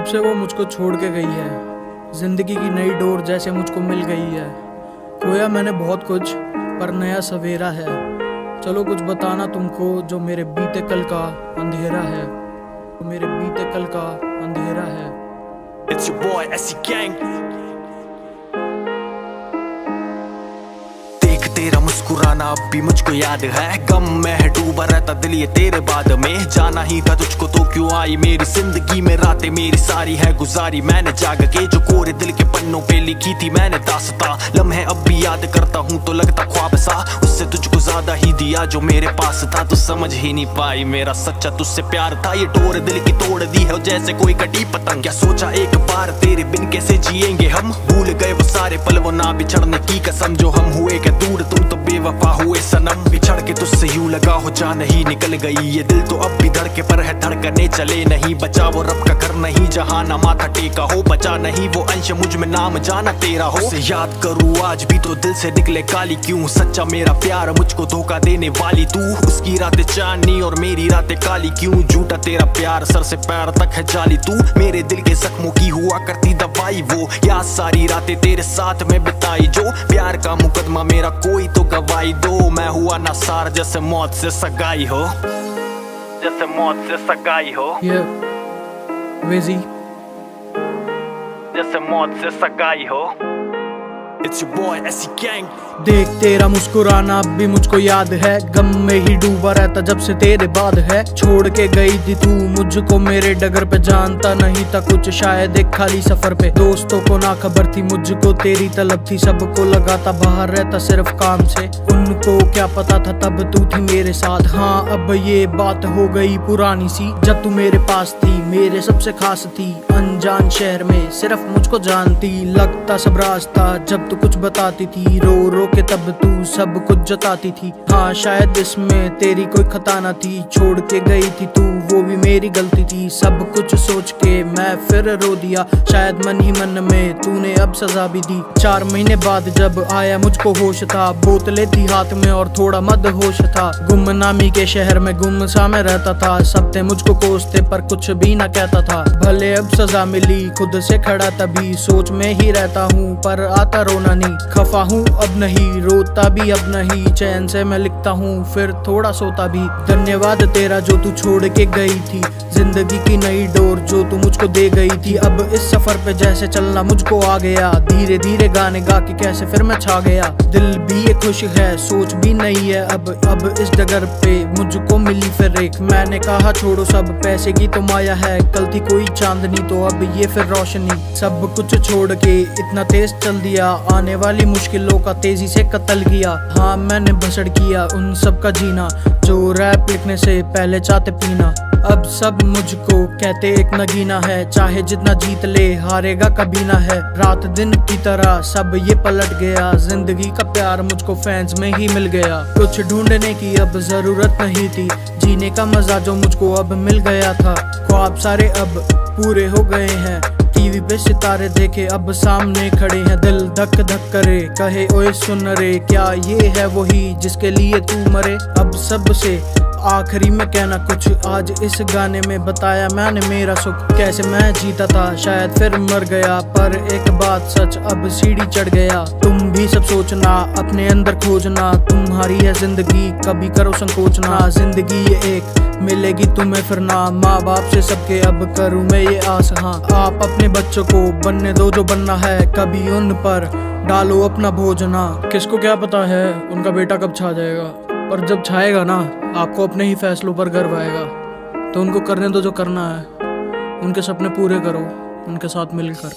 जब से वो मुझको छोड़ के गई है, जिंदगी की नई डोर जैसे मुझको मिल गई है। खोया मैंने बहुत कुछ पर नया सवेरा है। चलो कुछ बताना तुमको जो मेरे बीते कल का अंधेरा है, तो मेरे बीते कल का अंधेरा है। It's your boy SC Gang। देख तेरा मुस्कुराना अब भी मुझको याद है, गम में है डूबा रहता दिल ये तेरे बाद में। जाना ही था तुझको तो क्यों आई मेरी जिंदगी में रातें, मेरी सारी है गुजारी मैंने जाग के, जो कोरे दिल के पन्नों पे लिखी थी मैंने दास्तां। लम्हे अब भी याद करता हूँ तो लगता ख्वाब सा, उससे तुझको ज्यादा ही दिया जो मेरे पास था। तो समझ ही नहीं पाई मेरा सच्चा तुझसे प्यार था, ये डोर दिल की तोड़ दी है जैसे कोई कटी पतंग। क्या सोचा एक बार तेरे बिन कैसे जिएंगे हम, भूल गए वो सारे पल वो ना बिछड़ने की कसम। जो हम हुए क्या दूर तुम तो बेवफा हुए सनम, बिछड़ के तुझसे यूं लगा हो जान ही निकल गई। ये दिल तो अब भी धड़के पर है धड़कने चले नहीं, बचा वो रब का घर नहीं जहाँ ना माथा टेका हो, बचा नहीं वो अंश मुझ में नाम जाना तेरा हो। उसे याद करूँ आज भी तो दिल से निकले काली क्यों, सच्चा मेरा प्यार मुझको धोखा देने वाली तू। उसकी रातें चांदनी और मेरी रातें काली क्यों, झूठा तेरा प्यार सर से पैर तक है जाली तू। मेरे दिल के जख्मों की हुआ करती दवाई वो, याद सारी रातें तेरे साथ में बिताई जो। प्यार का मुकदमा मेरा कोई तो गवाही दो, मैं हुआ ना सार जैसे मौत से सगाई हो, जैसे मौत से सगाई हो। वेजी जैसे मौत से सगाई हो। It's your boy SC Gang। देख तेरा मुस्कुराना अब भी मुझको याद है, गम में ही डूबा रहता जब से तेरे बाद है। छोड़ के गई थी तू मुझको मेरे डगर पे, जानता नहीं था कुछ शायद एक खाली सफर पे। दोस्तों को ना खबर थी मुझको तेरी तलब थी, सबको लगा था बाहर रहता सिर्फ काम से। उनको क्या पता था तब तू थी मेरे साथ। हाँ अब ये बात हो गई पुरानी सी, जब तू मेरे पास थी मेरे सबसे खास थी। अनजान शहर में सिर्फ मुझको जानती, लगता सब रास्ता जब तू कुछ बताती थी। रो रो के तब तू सब कुछ जताती थी। हाँ शायद इसमें तेरी कोई खता न थी, छोड़ के गई थी तू वो भी मेरी गलती थी। सब कुछ सोच के मैं फिर रो दिया, शायद मन ही मन में तूने अब सजा भी दी। 4 महीने बाद जब आया मुझको होश था, बोतलें थी हाथ में और थोड़ा मद होश था। गुमनामी के शहर में गुम सा मैं रहता था, सब थे मुझको कोसते पर कुछ भी ना कहता था। भले अब सजा मिली खुद से खड़ा तभी, सोच में ही रहता हूँ पर आता रोना नहीं। खफा हूँ अब नहीं रोता भी अब नहीं, चैन से मैं लिखता हूँ फिर थोड़ा सोता भी। धन्यवाद तेरा जो तू छोड़ के गई थी, जिंदगी की नई डोर जो तू मुझको दे गई थी। अब इस सफर पे जैसे चलना मुझको आ गया, धीरे धीरे गाने गा के कैसे फिर मैं छा गया। दिल भी ये खुश है सोच भी नहीं है अब इस डगर पे मुझको मिली फिर एक। मैंने कहा छोड़ो सब पैसे की तो माया है, कल थी कोई चांदनी तो अब ये फिर रोशनी। सब कुछ छोड़ के इतना तेज चल दिया, आने वाली मुश्किलों का तेजी से कत्ल किया। हाँ मैंने भसड़ किया उन सब का जीना, जो रैप लिखने से पहले चाहते पीना। अब सब मुझको कहते एक नगीना है, चाहे जितना जीत ले हारेगा कभी ना है। रात दिन की तरह सब ये पलट गया, जिंदगी का प्यार मुझको फैंस में ही मिल गया। कुछ ढूंढने की अब जरूरत नहीं थी, जीने का मजा जो मुझको अब मिल गया था। ख्वाब सारे अब पूरे हो गए हैं, टीवी पे सितारे देखे अब सामने खड़े हैं। दिल धक धक करे कहे ओए सुन रे, क्या ये है वही जिसके लिए तू मरे। अब सबसे आखिरी में कहना कुछ, आज इस गाने में बताया मैंने मेरा सुख, कैसे मैं जीता था शायद फिर मर गया। पर एक बात सच अब सीढ़ी चढ़ गया, तुम भी सब सोचना अपने अंदर खोजना। तुम्हारी है जिंदगी कभी करो संकोच ना, जिंदगी ये एक मिलेगी तुम्हें फिर ना। माँ बाप से सबके अब करूँ मैं ये आस, हाँ आप अपने बच्चों को बनने दो जो बनना है, कभी उन पर डालो अपना भोजना। किसको क्या पता है उनका बेटा कब छा जाएगा, पर जब छाएगा ना आपको अपने ही फैसलों पर गर्व आएगा। तो उनको करने दो जो करना है, उनके सपने पूरे करो उनके साथ मिलकर।